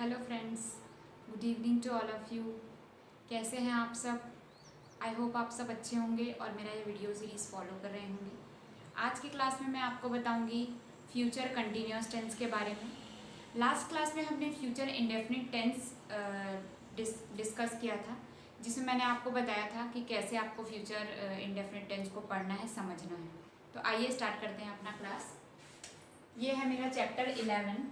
Hello friends, good evening to all of you. कैसे हैं आप सब? आई होप आप सब अच्छे होंगे और मेरा ये वीडियो सीरीज़ फॉलो कर रहे होंगे। आज की क्लास में मैं आपको बताऊंगी फ्यूचर कंटिन्यूस टेंस के बारे में। लास्ट क्लास में हमने फ्यूचर इंडेफिनिट टेंस डिस्कस किया था, जिसमें मैंने आपको बताया था कि कैसे आपको फ्यूचर इंडेफिनिट टेंस को पढ़ना है, समझना है। तो आइए स्टार्ट करते हैं अपना क्लास। ये है मेरा चैप्टर 11।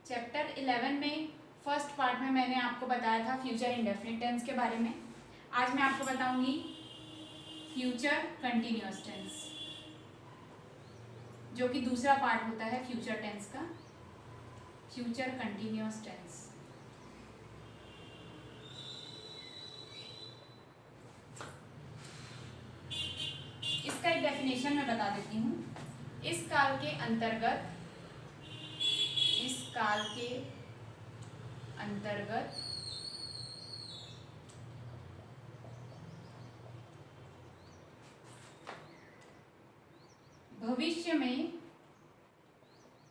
चैप्टर 11 में फर्स्ट पार्ट में मैंने आपको बताया था फ्यूचर इंडेफिनिट टेंस के बारे में। आज मैं आपको बताऊंगी फ्यूचर कंटिन्यूअस टेंस, जो कि दूसरा पार्ट होता है फ्यूचर टेंस का, फ्यूचर कंटिन्यूअस टेंस। इसका एक डेफिनेशन मैं बता देती हूँ। इस काल के अंतर्गत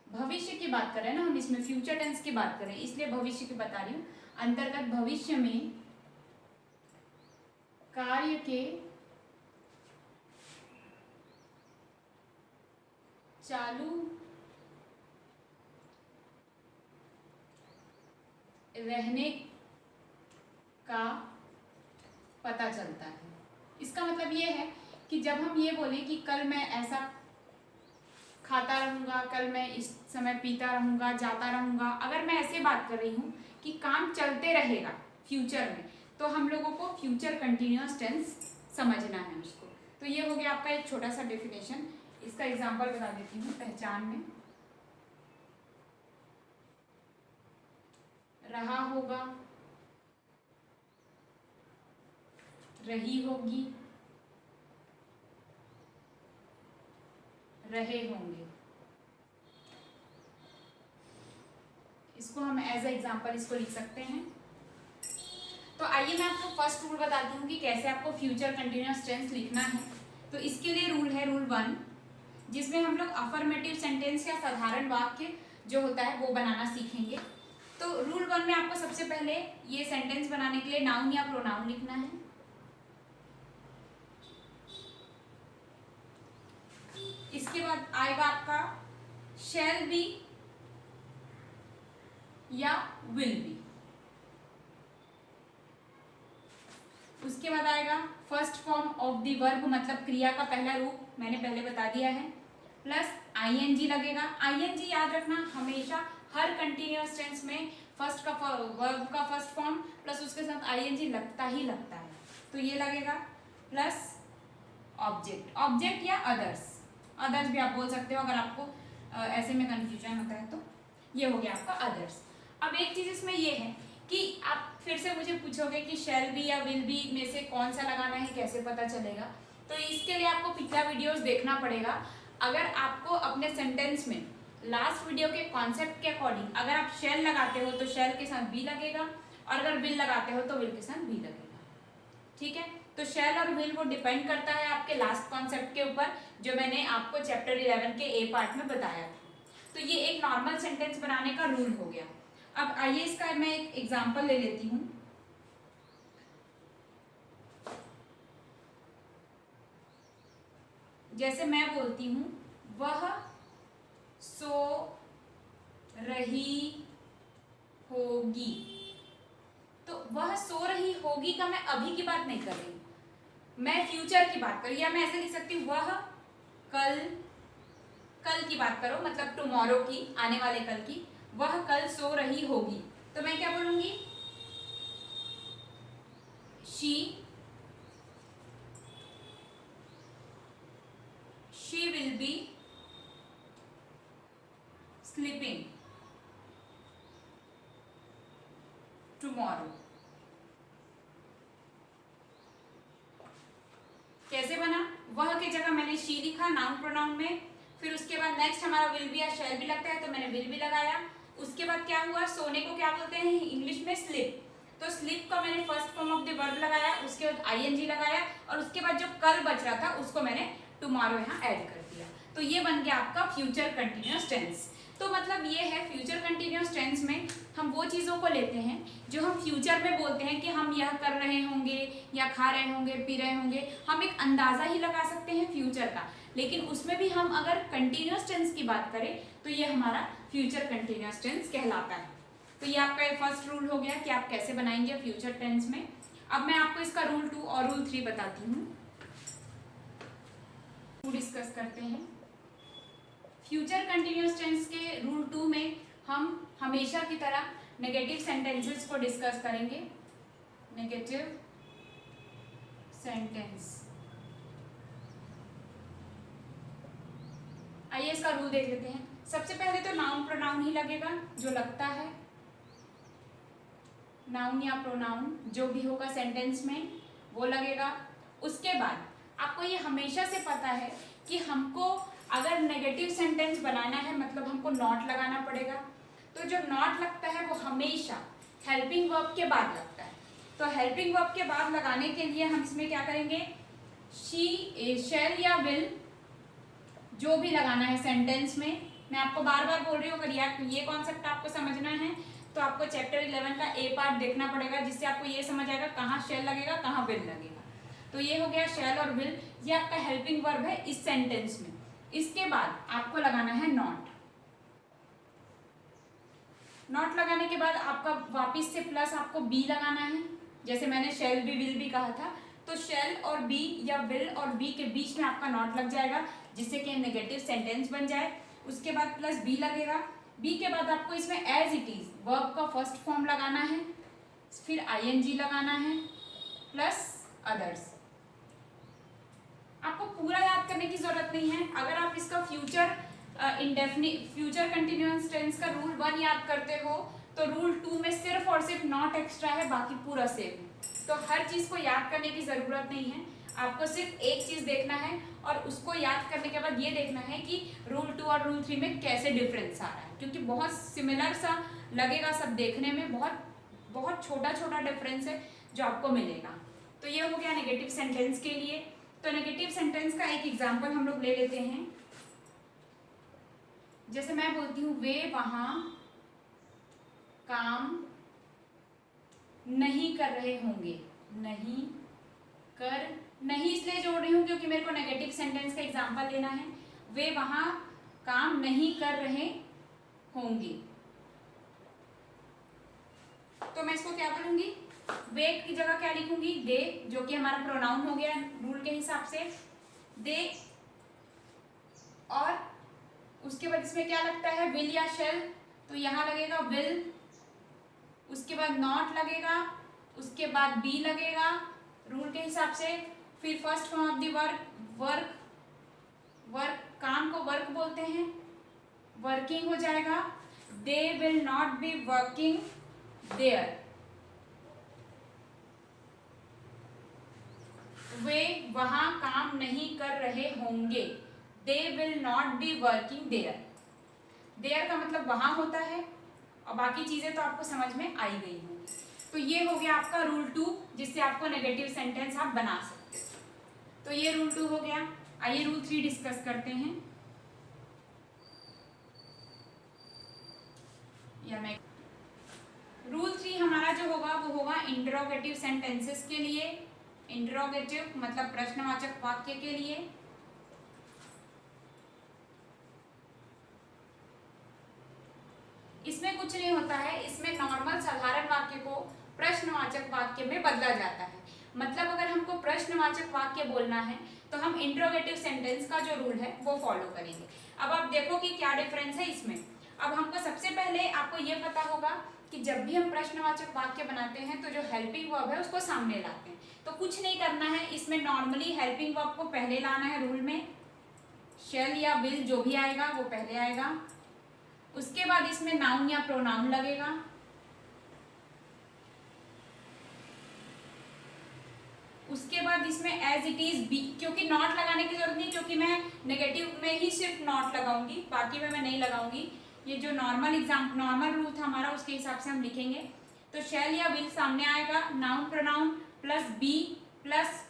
भविष्य की बात कर रहे हैं ना हम, इसमें फ्यूचर टेंस की बात कर रहे हैं, इसलिए भविष्य की बता रही हूँ। अंतर्गत भविष्य में कार्य के चालू रहने का पता चलता है। इसका मतलब ये है कि जब हम ये बोले कि कल मैं ऐसा खाता रहूँगा, कल मैं इस समय पीता रहूँगा, जाता रहूँगा, अगर मैं ऐसे बात कर रही हूँ कि काम चलते रहेगा फ्यूचर में, तो हम लोगों को फ्यूचर कंटिन्यूअस टेंस समझना है उसको। तो ये हो गया आपका एक छोटा सा डेफिनेशन। इसका एग्जांपल बता देती हूँ। पहचान में रहा होगा, रही होगी, रहे होंगे। इसको हम एज ए एग्जाम्पल इसको लिख सकते हैं। तो आइए मैं आपको फर्स्ट रूल बताती हूँ कि कैसे आपको फ्यूचर कंटिन्यूअस टेंस लिखना है। तो इसके लिए रूल है रूल 1, जिसमें हम लोग अफर्मेटिव सेंटेंस या साधारण वाक्य जो होता है वो बनाना सीखेंगे। तो रूल 1 में आपको सबसे पहले ये सेंटेंस बनाने के लिए नाउन या प्रोनाउन लिखना है। इसके बाद आएगा आपका शैल बी या विल बी। उसके बाद आएगा first form of the verb, मतलब क्रिया का पहला रूप, मैंने पहले बता दिया है, प्लस आईएनजी लगेगा। आईएनजी याद रखना, हमेशा हर कंटिन्यूअस टेंस में फर्स्ट का वर्ब का फर्स्ट फॉर्म प्लस उसके साथ आईएनजी लगता ही लगता है। तो ये लगेगा प्लस ऑब्जेक्ट या अदर्स भी आप बोल सकते हो अगर आपको ऐसे में कंफ्यूजन होता है। तो ये हो गया आपका अदर्स। अब एक चीज इसमें ये है कि आप फिर से मुझे पूछोगे कि शैल बी या विल बी में से कौन सा लगाना है, कैसे पता चलेगा? तो इसके लिए आपको पिछला वीडियोस देखना पड़ेगा। अगर आपको अपने सेंटेंस में लास्ट वीडियो के कॉन्सेप्ट के अकॉर्डिंग अगर आप शैल लगाते हो तो शैल के साथ बी लगेगा, और अगर विल लगाते हो तो विल के साथ बी लगेगा। ठीक है? तो शैल और विल वो डिपेंड करता है आपके लास्ट कॉन्सेप्ट के ऊपर, जो मैंने आपको चैप्टर 11 के ए पार्ट में बताया था। तो ये एक नॉर्मल सेंटेंस बनाने का रूल हो गया। अब आइए इसका मैं एक एग्जांपल ले लेती हूँ। जैसे मैं बोलती हूँ वह सो रही होगी, तो वह सो रही होगी का मैं अभी की बात नहीं कर रही, मैं फ्यूचर की बात कर रही हूँ। या मैं ऐसे लिख सकती हूँ वह कल की बात करो, मतलब टुमारो की, आने वाले कल की। वह कल सो रही होगी, तो मैं क्या बोलूंगी? She will be sleeping tomorrow. कैसे बना? वह की जगह मैंने शी लिखा नाउन प्रोनाउन में, फिर उसके बाद नेक्स्ट हमारा विल बी या शैल भी लगता है तो मैंने विल भी लगाया। उसके बाद क्या हुआ? सोने को क्या बोलते हैं इंग्लिश में? स्लीप। तो स्लीप का मैंने first form of the verb लगाया, उसके बाद आईएनजी लगाया, और उसके बाद जो कल बच रहा था उसको मैंने टुमारो यहाँ ऐड कर दिया। तो ये बन गया आपका फ्यूचर कंटिन्यूअस टेंस। तो मतलब ये है फ्यूचर कंटिन्यूअस टेंस में हम वो चीज़ों को लेते हैं जो हम फ्यूचर में बोलते हैं कि हम यह कर रहे होंगे या खा रहे होंगे, पी रहे होंगे, हम एक अंदाज़ा ही लगा सकते हैं फ्यूचर का, लेकिन उसमें भी हम अगर कंटिन्यूअस टेंस की बात करें तो ये हमारा फ्यूचर कंटिन्यूअस टेंस कहलाता है। तो ये आपका फर्स्ट रूल हो गया कि आप कैसे बनाएंगे फ्यूचर टेंस में। अब मैं आपको इसका रूल 2 और रूल 3 बताती हूँ, डिस्कस करते हैं। फ्यूचर कंटिन्यूअस टेंस के रूल 2 में हम हमेशा की तरह नेगेटिव सेंटेंसेस को डिस्कस करेंगे। नेगेटिव सेंटेंस, आइए इसका रूल देख लेते हैं। सबसे पहले तो नाउन प्रोनाउन ही लगेगा, जो लगता है नाउन या प्रोनाउन जो भी होगा सेंटेंस में वो लगेगा। उसके बाद आपको ये हमेशा से पता है कि हमको अगर नेगेटिव सेंटेंस बनाना है मतलब हमको नॉट लगाना पड़ेगा। तो जो नॉट लगता है वो हमेशा हेल्पिंग वर्ब के बाद लगता है। तो हेल्पिंग वर्ब के बाद लगाने के लिए हम इसमें क्या करेंगे, शी, शैल या विल जो भी लगाना है सेंटेंस में। मैं आपको बार बार बोल रही हूँ, अगर ये कॉन्सेप्ट आपको समझना है तो आपको चैप्टर 11 का ए पार्ट देखना पड़ेगा, जिससे आपको ये समझ आएगा कहाँ शैल लगेगा कहाँ विल लगेगा। तो ये हो गया शैल और विल, ये आपका हेल्पिंग वर्ब है इस सेंटेंस में। इसके बाद आपको लगाना है नॉट। नॉट लगाने के बाद आपका वापिस से प्लस आपको बी लगाना है, जैसे मैंने शैल बी विल भी कहा था। तो शैल और बी या विल और बी के बीच में आपका नॉट लग जाएगा, जिससे कि नेगेटिव सेंटेंस बन जाए। उसके बाद प्लस बी लगेगा। बी के बाद आपको इसमें एज इट इज वर्ब का फर्स्ट फॉर्म लगाना है, फिर आईएनजी लगाना है प्लस अदर्स। आपको पूरा याद करने की जरूरत नहीं है। अगर आप इसका फ्यूचर फ्यूचर कंटिन्यूअस टेंस का रूल 1 याद करते हो तो रूल 2 में सिर्फ और सिर्फ नॉट एक्स्ट्रा है, बाकी पूरा सेम है। तो हर चीज को याद करने की जरूरत नहीं है, आपको सिर्फ एक चीज देखना है और उसको याद करने के बाद ये देखना है कि रूल 2 और रूल 3 में कैसे डिफरेंस आ रहा है, क्योंकि बहुत सिमिलर सा लगेगा सब देखने में, बहुत छोटा छोटा डिफरेंस है जो आपको मिलेगा। तो ये हो गया नेगेटिव सेंटेंस के लिए। तो नेगेटिव सेंटेंस का एक एग्जांपल हम लोग ले लेते हैं। जैसे मैं बोलती हूँ वे वहां काम नहीं कर रहे होंगे। नहीं इसलिए जोड़ रही हूँ क्योंकि मेरे को नेगेटिव सेंटेंस का एग्जांपल लेना है। वे वहां काम नहीं कर रहे होंगे, तो मैं इसको क्या करूंगी, वे की जगह क्या लिखूंगी, दे, जो कि हमारा प्रोनाउन हो गया रूल के हिसाब से, दे। और उसके बाद इसमें क्या लगता है, विल या शेल, तो यहाँ लगेगा विल। उसके बाद नॉट लगेगा, उसके बाद बी लगेगा रूल के हिसाब से, फिर first form of the work, काम को वर्क बोलते हैं, वर्किंग हो जाएगा। They will not be working there, वे वहां काम नहीं कर रहे होंगे। They will not be working there. There का मतलब वहां होता है, और बाकी चीजें तो आपको समझ में आई गई होंगी। तो ये हो गया आपका रूल 2, जिससे आपको नेगेटिव सेंटेंस आप बना सकते हो। तो ये रूल 2 हो गया। आइए रूल 3 डिस्कस करते हैं। या मैं रूल 3 हमारा जो होगा वो होगा इंटरोगेटिव सेंटेंसेस के लिए। इंटरोगेटिव मतलब प्रश्नवाचक वाक्य के लिए। इसमें कुछ नहीं होता है, इसमें नॉर्मल साधारण वाक्य को प्रश्नवाचक वाक्य में बदला जाता है। मतलब अगर हमको प्रश्नवाचक वाक्य बोलना है तो हम इंटरोगेटिव सेंटेंस का जो रूल है वो फॉलो करेंगे। अब आप देखो कि क्या डिफरेंस है इसमें। अब हमको सबसे पहले आपको ये पता होगा कि जब भी हम प्रश्नवाचक वाक्य बनाते हैं तो जो हेल्पिंग वर्ब है उसको सामने लाते हैं। तो कुछ नहीं करना है, इसमें नॉर्मली हेल्पिंग वर्ब को पहले लाना है रूल में। शेल या विल जो भी आएगा वो पहले आएगा। उसके बाद इसमें नाउन या प्रोनाउन लगेगा। उसके बाद इसमें एज इट इज बी, क्योंकि नॉट लगाने की जरूरत नहीं, क्योंकि मैं नेगेटिव में ही सिर्फ नॉट लगाऊंगी, बाकी में मैं नहीं लगाऊंगी। ये जो नॉर्मल रूल था हमारा उसके हिसाब से हम लिखेंगे। तो शेल या विल सामने आएगा, noun pronoun plus be plus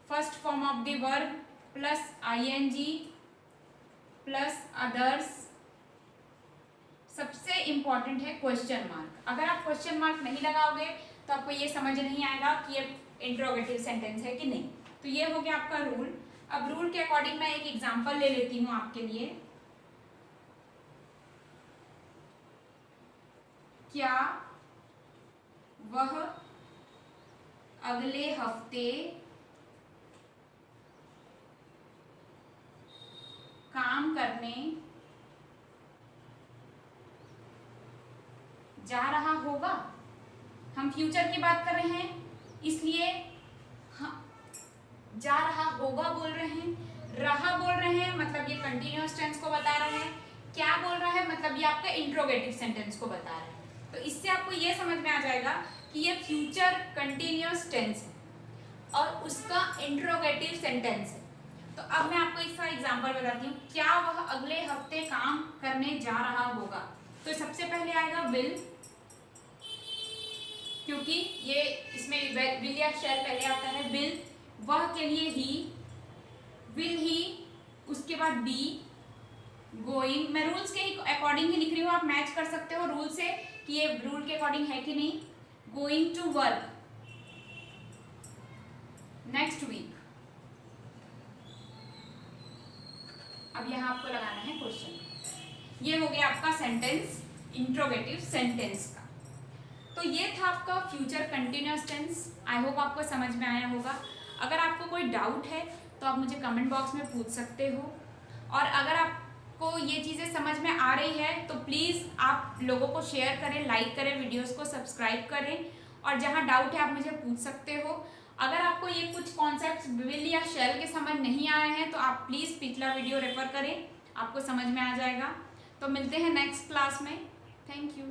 first form of the verb plus ING plus others, सबसे इंपॉर्टेंट है क्वेश्चन मार्क। अगर आप क्वेश्चन मार्क नहीं लगाओगे तो आपको ये समझ नहीं आएगा कि ये इंट्रोगेटिव सेंटेंस है कि नहीं। तो ये हो गया आपका रूल। अब रूल के अकॉर्डिंग मैं एक एग्जांपल ले लेती हूँ आपके लिए। क्या वह अगले हफ्ते काम करने जा रहा होगा? हम फ्यूचर की बात कर रहे हैं, इसलिए जा रहा होगा बोल रहे हैं, रहा बोल रहे हैं मतलब ये कंटिन्यूअस टेंस को बता रहे हैं, क्या बोल रहा है मतलब ये आपका इंट्रोगेटिव सेंटेंस को बता रहे हैं। तो इससे आपको ये समझ में आ जाएगा कि ये फ्यूचर कंटिन्यूअस टेंस है और उसका इंट्रोगेटिव सेंटेंस है। तो अब मैं आपको इसका एग्जांपल बताती हूँ। क्या वह अगले हफ्ते काम करने जा रहा होगा? तो सबसे पहले आएगा विल, क्योंकि ये इसमें विल या शैल पहले आता है। विल, वह के लिए ही, विल ही, उसके बाद बी, गोइंग। मैं रूल्स के अकॉर्डिंग ही लिख रही हूँ, आप मैच कर सकते हो रूल से कि ये रूल के अकॉर्डिंग है कि नहीं। Going to work next week. अब यहां आपको लगाना है क्वेश्चन। ये हो गया आपका सेंटेंस, इंट्रोगेटिव सेंटेंस का। तो ये था आपका future continuous tense. I hope आपको समझ में आया होगा। अगर आपको कोई डाउट है तो आप मुझे कमेंट बॉक्स में पूछ सकते हो, और अगर आपको ये चीज़ें समझ में आ रही है तो प्लीज़ आप लोगों को शेयर करें, लाइक करें, वीडियोस को सब्सक्राइब करें, और जहाँ डाउट है आप मुझे पूछ सकते हो। अगर आपको ये कुछ कॉन्सेप्ट्स विल या शैल के समझ नहीं आए हैं तो आप प्लीज़ पिछला वीडियो रेफर करें, आपको समझ में आ जाएगा। तो मिलते हैं नेक्स्ट क्लास में। Thank you.